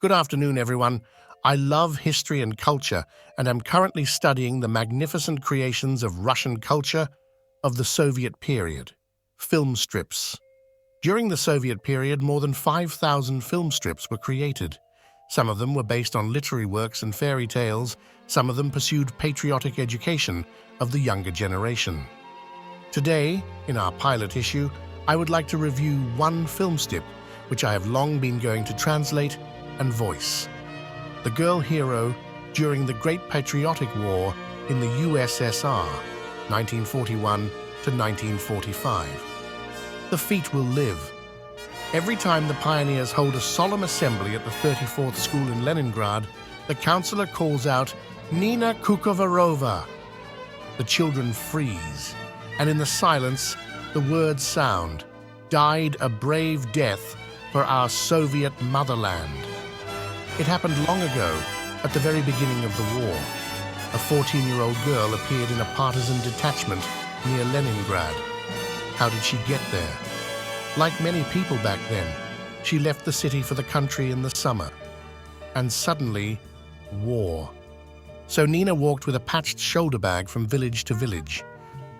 Good afternoon, everyone. I love history and culture, and am currently studying the magnificent creations of Russian culture of the Soviet period. Film strips. During the Soviet period, more than 5,000 film strips were created. Some of them were based on literary works and fairy tales. Some of them pursued patriotic education of the younger generation. Today, in our pilot issue, I would like to review one film strip which I have long been going to translate and voice. The girl hero during the Great Patriotic War in the USSR, 1941 to 1945. The feat will live. Every time the pioneers hold a solemn assembly at the 34th School in Leningrad, the counselor calls out, "Nina Kukoverova." The children freeze, and in the silence, the words sound, "Died a brave death for our Soviet motherland." It happened long ago, at the very beginning of the war. A 14-year-old girl appeared in a partisan detachment near Leningrad. How did she get there? Like many people back then, she left the city for the country in the summer. And suddenly, war. So Nina walked with a patched shoulder bag from village to village.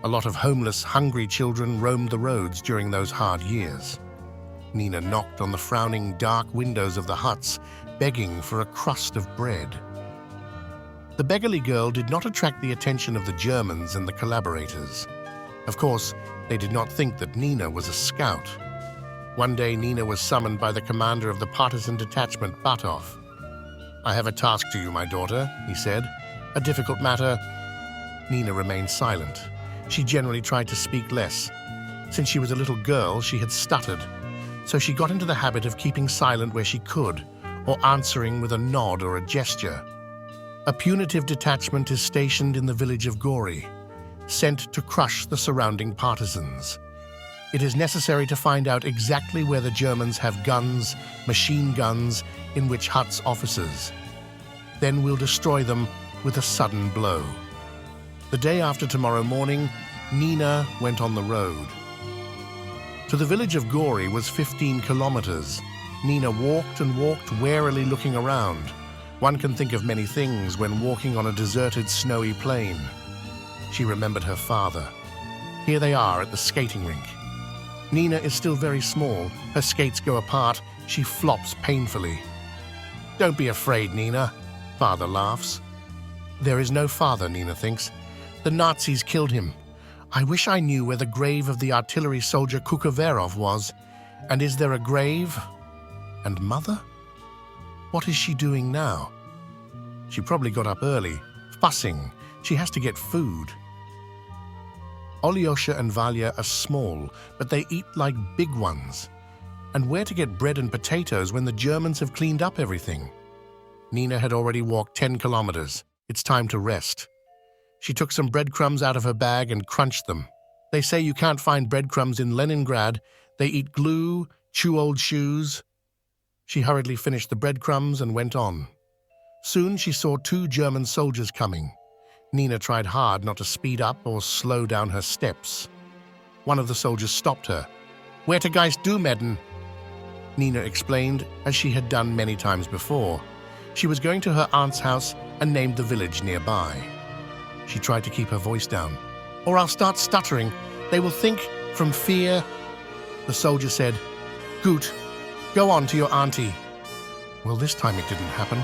A lot of homeless, hungry children roamed the roads during those hard years. Nina knocked on the frowning, dark windows of the huts, begging for a crust of bread. The beggarly girl did not attract the attention of the Germans and the collaborators. Of course, they did not think that Nina was a scout. One day, Nina was summoned by the commander of the partisan detachment, Batov. "I have a task to you, my daughter," he said. "A difficult matter." Nina remained silent. She generally tried to speak less. Since she was a little girl, she had stuttered. So she got into the habit of keeping silent where she could, or answering with a nod or a gesture. A punitive detachment is stationed in the village of Gori, sent to crush the surrounding partisans. It is necessary to find out exactly where the Germans have guns, machine guns, in which huts officers. Then we'll destroy them with a sudden blow. The day after tomorrow morning, Nina went on the road. To the village of Gori was 15 kilometers. Nina walked and walked, warily looking around. One can think of many things when walking on a deserted, snowy plain. She remembered her father. Here they are at the skating rink. Nina is still very small. Her skates go apart. She flops painfully. "Don't be afraid, Nina," father laughs. There is no father, Nina thinks. The Nazis killed him. I wish I knew where the grave of the artillery soldier Kukoverova was. And is there a grave? And mother? What is she doing now? She probably got up early, fussing. She has to get food. Alyosha and Valya are small, but they eat like big ones. And where to get bread and potatoes when the Germans have cleaned up everything? Nina had already walked 10 kilometers. It's time to rest. She took some breadcrumbs out of her bag and crunched them. They say you can't find breadcrumbs in Leningrad. They eat glue, chew old shoes. She hurriedly finished the breadcrumbs and went on. Soon she saw 2 German soldiers coming. Nina tried hard not to speed up or slow down her steps. One of the soldiers stopped her. "Where to Geist du Medden?" Nina explained, as she had done many times before. She was going to her aunt's house and named the village nearby. She tried to keep her voice down. "Or I'll start stuttering. They will think from fear." The soldier said, "Gut, go on to your auntie." Well, this time it didn't happen.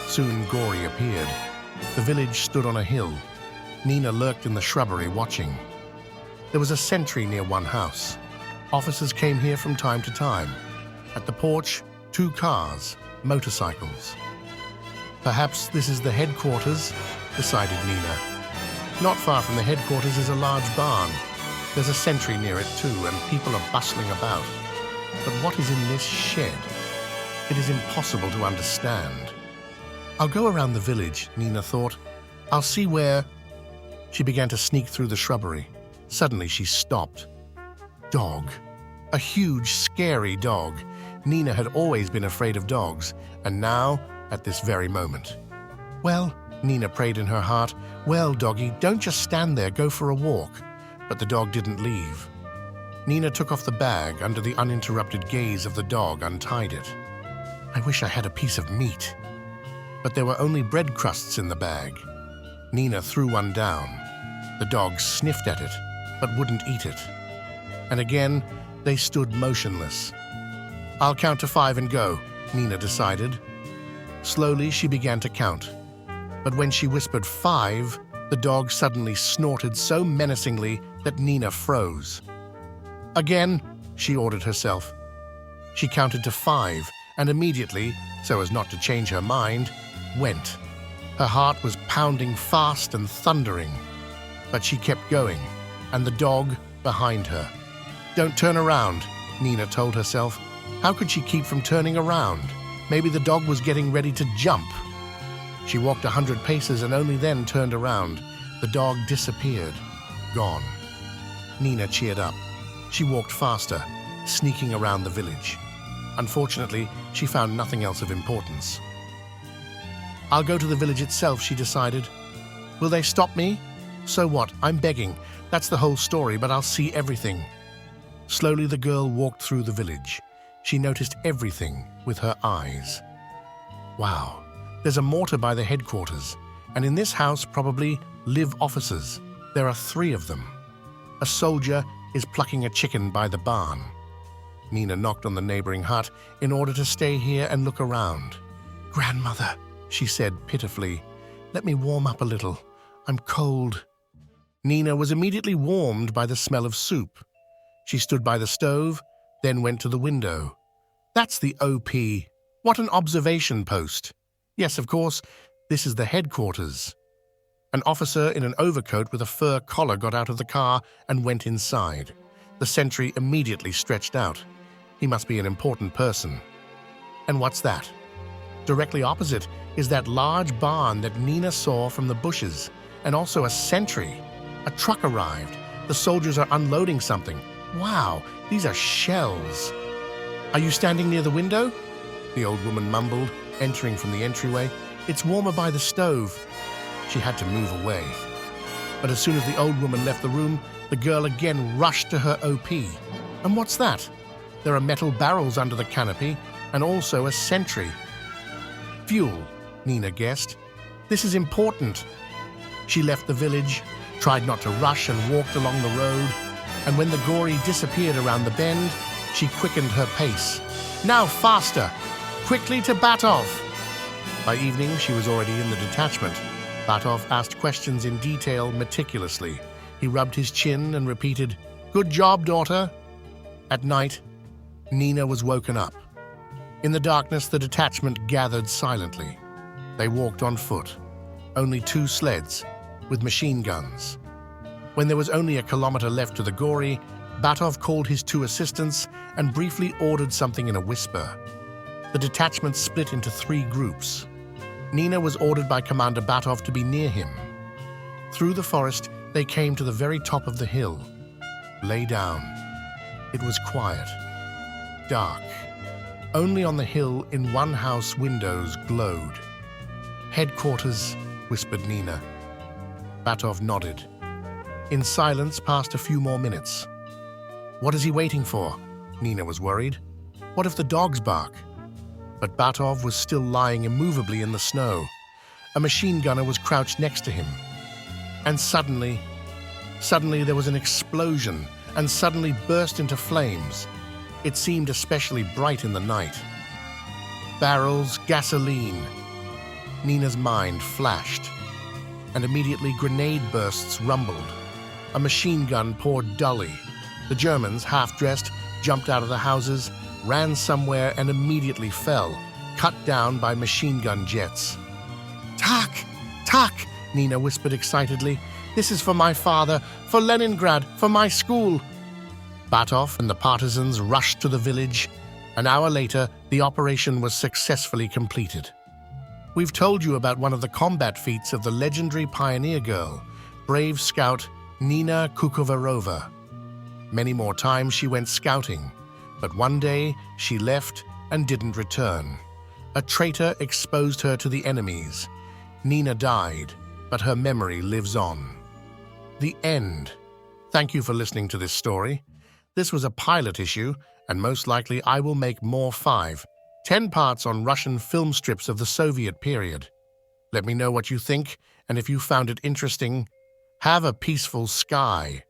Soon Gori appeared. The village stood on a hill. Nina lurked in the shrubbery watching. There was a sentry near one house. Officers came here from time to time. At the porch, 2 cars, motorcycles. Perhaps this is the headquarters, decided Nina. Not far from the headquarters is a large barn. There's a sentry near it too, and people are bustling about. But what is in this shed? It is impossible to understand. I'll go around the village, Nina thought. I'll see where... She began to sneak through the shrubbery. Suddenly she stopped. Dog. A huge, scary dog. Nina had always been afraid of dogs, and now, at this very moment. "Well," Nina prayed in her heart, "well, doggy, don't just stand there, go for a walk." But the dog didn't leave. Nina took off the bag under the uninterrupted gaze of the dog, untied it. I wish I had a piece of meat. But there were only bread crusts in the bag. Nina threw one down. The dog sniffed at it, but wouldn't eat it. And again, they stood motionless. I'll count to 5 and go, Nina decided. Slowly, she began to count. But when she whispered 5, the dog suddenly snorted so menacingly that Nina froze. Again, she ordered herself. She counted to 5 and immediately, so as not to change her mind, went. Her heart was pounding fast and thundering. But she kept going, and the dog behind her. Don't turn around, Nina told herself. How could she keep from turning around? Maybe the dog was getting ready to jump. She walked 100 paces and only then turned around. The dog disappeared. Gone. Nina cheered up. She walked faster, sneaking around the village. Unfortunately, she found nothing else of importance. I'll go to the village itself, she decided. Will they stop me? So what? I'm begging. That's the whole story, but I'll see everything. Slowly the girl walked through the village. She noticed everything with her eyes. Wow, there's a mortar by the headquarters, and in this house probably live officers. There are 3 of them. A soldier is plucking a chicken by the barn. Nina knocked on the neighboring hut in order to stay here and look around. Grandmother, she said pitifully, let me warm up a little. I'm cold. Nina was immediately warmed by the smell of soup. She stood by the stove, then went to the window. That's the OP. What an observation post. Yes, of course, this is the headquarters. An officer in an overcoat with a fur collar got out of the car and went inside. The sentry immediately stretched out. He must be an important person. And what's that? Directly opposite is that large barn that Nina saw from the bushes, and also a sentry. A truck arrived. The soldiers are unloading something. Wow, these are shells. Are you standing near the window? The old woman mumbled, entering from the entryway. It's warmer by the stove. She had to move away. But as soon as the old woman left the room, the girl again rushed to her OP. And what's that? There are metal barrels under the canopy, and also a sentry. Fuel, Nina guessed. This is important. She left the village, tried not to rush, and walked along the road. And when the gory disappeared around the bend, she quickened her pace. Now faster! Quickly to Batov! By evening, she was already in the detachment. Batov asked questions in detail meticulously. He rubbed his chin and repeated, "Good job, daughter." At night, Nina was woken up. In the darkness, the detachment gathered silently. They walked on foot. Only 2 sleds, with machine guns. When there was only a kilometer left to the Gori, Batov called his 2 assistants and briefly ordered something in a whisper. The detachment split into 3 groups. Nina was ordered by Commander Batov to be near him. Through the forest, they came to the very top of the hill. Lay down. It was quiet. Dark. Only on the hill in one house windows glowed. Headquarters, whispered Nina. Batov nodded. In silence passed a few more minutes. What is he waiting for? Nina was worried. What if the dogs bark? But Batov was still lying immovably in the snow. A machine gunner was crouched next to him. And suddenly there was an explosion and suddenly burst into flames. It seemed especially bright in the night. Barrels, gasoline. Nina's mind flashed. And immediately grenade bursts rumbled. A machine gun poured dully. The Germans, half-dressed, jumped out of the houses, ran somewhere and immediately fell, cut down by machine gun jets. Tak! Tak! Nina whispered excitedly. This is for my father, for Leningrad, for my school. Batov and the partisans rushed to the village. An hour later, the operation was successfully completed. We've told you about one of the combat feats of the legendary pioneer girl, brave scout Nina Kukoverova. Many more times she went scouting, but one day she left and didn't return. A traitor exposed her to the enemies. Nina died, but her memory lives on. The end. Thank you for listening to this story. This was a pilot issue, and most likely I will make more 5. 10 parts on Russian film strips of the Soviet period. Let me know what you think, and if you found it interesting, have a peaceful sky.